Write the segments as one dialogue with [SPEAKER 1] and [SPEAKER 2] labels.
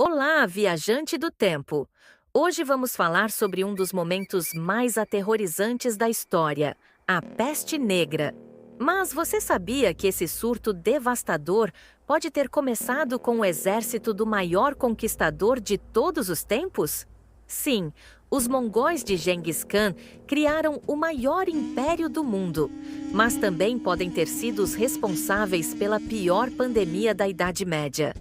[SPEAKER 1] Olá, viajante do tempo! Hoje vamos falar sobre um dos momentos mais aterrorizantes da história, a Peste Negra. Mas você sabia que esse surto devastador pode ter começado com o exército do maior conquistador de todos os tempos? Sim, os mongóis de Genghis Khan criaram o maior império do mundo, mas também podem ter sido os responsáveis pela pior pandemia da Idade Média.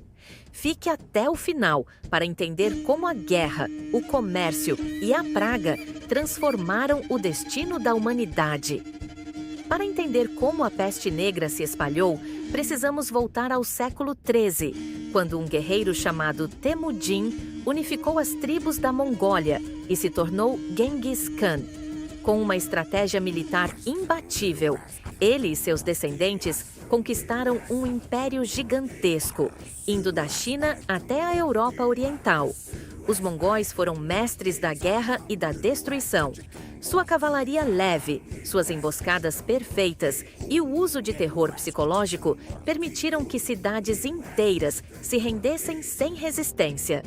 [SPEAKER 1] Fique até o final para entender como a guerra, o comércio e a praga transformaram o destino da humanidade. Para entender como a peste negra se espalhou, precisamos voltar ao século XIII, quando um guerreiro chamado Temujin unificou as tribos da Mongólia e se tornou Genghis Khan. Com uma estratégia militar imbatível, ele e seus descendentes conquistaram um império gigantesco, indo da China até a Europa Oriental. Os mongóis foram mestres da guerra e da destruição. Sua cavalaria leve, suas emboscadas perfeitas e o uso de terror psicológico permitiram que cidades inteiras se rendessem sem resistência.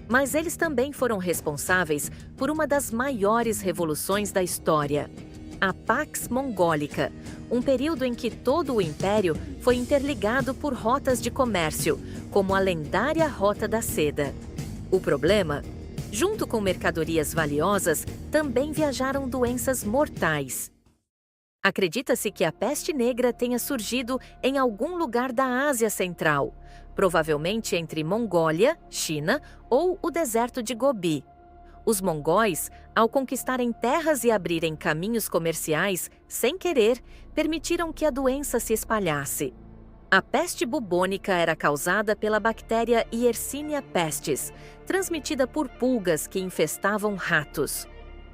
[SPEAKER 1] Mas eles também foram responsáveis por uma das maiores revoluções da história, a Pax Mongólica, um período em que todo o império foi interligado por rotas de comércio, como a lendária Rota da Seda. O problema? Junto com mercadorias valiosas, também viajaram doenças mortais. Acredita-se que a peste negra tenha surgido em algum lugar da Ásia Central, provavelmente entre Mongólia, China ou o deserto de Gobi. Os mongóis, ao conquistarem terras e abrirem caminhos comerciais, sem querer, permitiram que a doença se espalhasse. A peste bubônica era causada pela bactéria Yersinia pestis, transmitida por pulgas que infestavam ratos.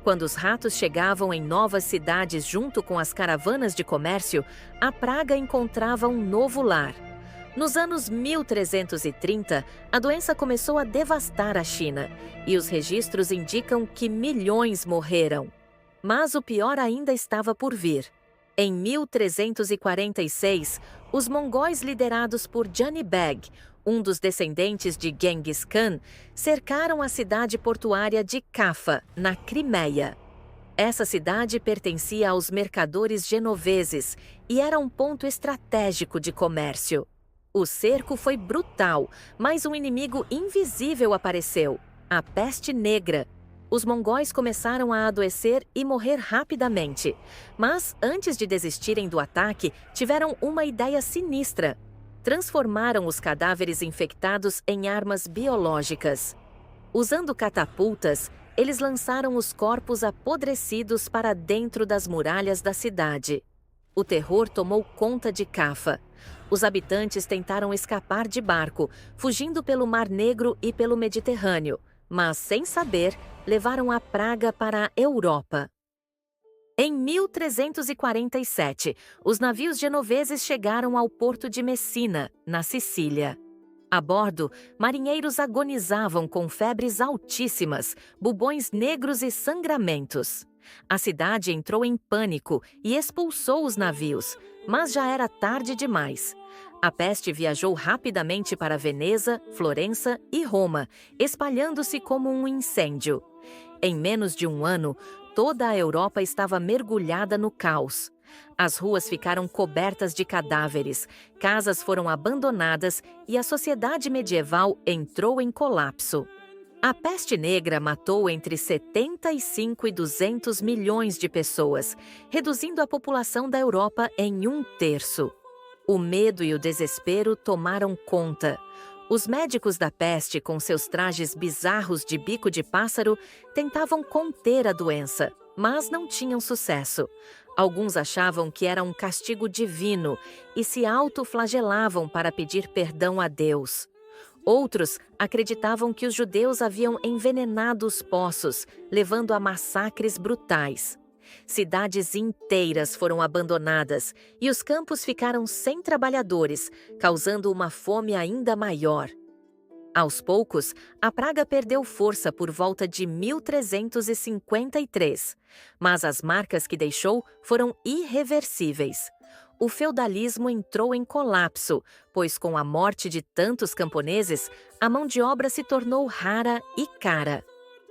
[SPEAKER 1] Quando os ratos chegavam em novas cidades junto com as caravanas de comércio, a praga encontrava um novo lar. Nos anos 1330, a doença começou a devastar a China, e os registros indicam que milhões morreram. Mas o pior ainda estava por vir. Em 1346, os mongóis liderados por Janibeg, um dos descendentes de Genghis Khan, cercaram a cidade portuária de Cafa, na Crimeia. Essa cidade pertencia aos mercadores genoveses e era um ponto estratégico de comércio. O cerco foi brutal, mas um inimigo invisível apareceu, a peste negra. Os mongóis começaram a adoecer e morrer rapidamente, mas antes de desistirem do ataque, tiveram uma ideia sinistra. Transformaram os cadáveres infectados em armas biológicas. Usando catapultas, eles lançaram os corpos apodrecidos para dentro das muralhas da cidade. O terror tomou conta de Cafa. Os habitantes tentaram escapar de barco, fugindo pelo Mar Negro e pelo Mediterrâneo, mas, sem saber, levaram a praga para a Europa. Em 1347, os navios genoveses chegaram ao porto de Messina, na Sicília. A bordo, marinheiros agonizavam com febres altíssimas, bubões negros e sangramentos. A cidade entrou em pânico e expulsou os navios, mas já era tarde demais. A peste viajou rapidamente para Veneza, Florença e Roma, espalhando-se como um incêndio. Em menos de um ano, toda a Europa estava mergulhada no caos. As ruas ficaram cobertas de cadáveres, casas foram abandonadas e a sociedade medieval entrou em colapso. A peste negra matou entre 75 e 200 milhões de pessoas, reduzindo a população da Europa em 1/3. O medo e o desespero tomaram conta. Os médicos da peste, com seus trajes bizarros de bico de pássaro, tentavam conter a doença, mas não tinham sucesso. Alguns achavam que era um castigo divino e se autoflagelavam para pedir perdão a Deus. Outros acreditavam que os judeus haviam envenenado os poços, levando a massacres brutais. Cidades inteiras foram abandonadas e os campos ficaram sem trabalhadores, causando uma fome ainda maior. Aos poucos, a praga perdeu força por volta de 1353, mas as marcas que deixou foram irreversíveis. o feudalismo entrou em colapso, pois com a morte de tantos camponeses, a mão de obra se tornou rara e cara.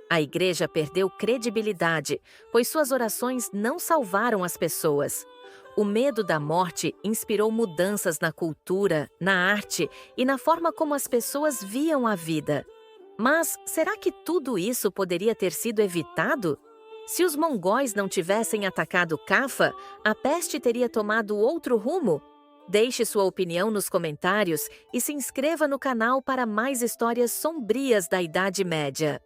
[SPEAKER 1] A igreja perdeu credibilidade, pois suas orações não salvaram as pessoas. O medo da morte inspirou mudanças na cultura, na arte e na forma como as pessoas viam a vida. Mas será que tudo isso poderia ter sido evitado? Se os mongóis não tivessem atacado Cafa, a peste teria tomado outro rumo? Deixe sua opinião nos comentários e se inscreva no canal para mais histórias sombrias da Idade Média.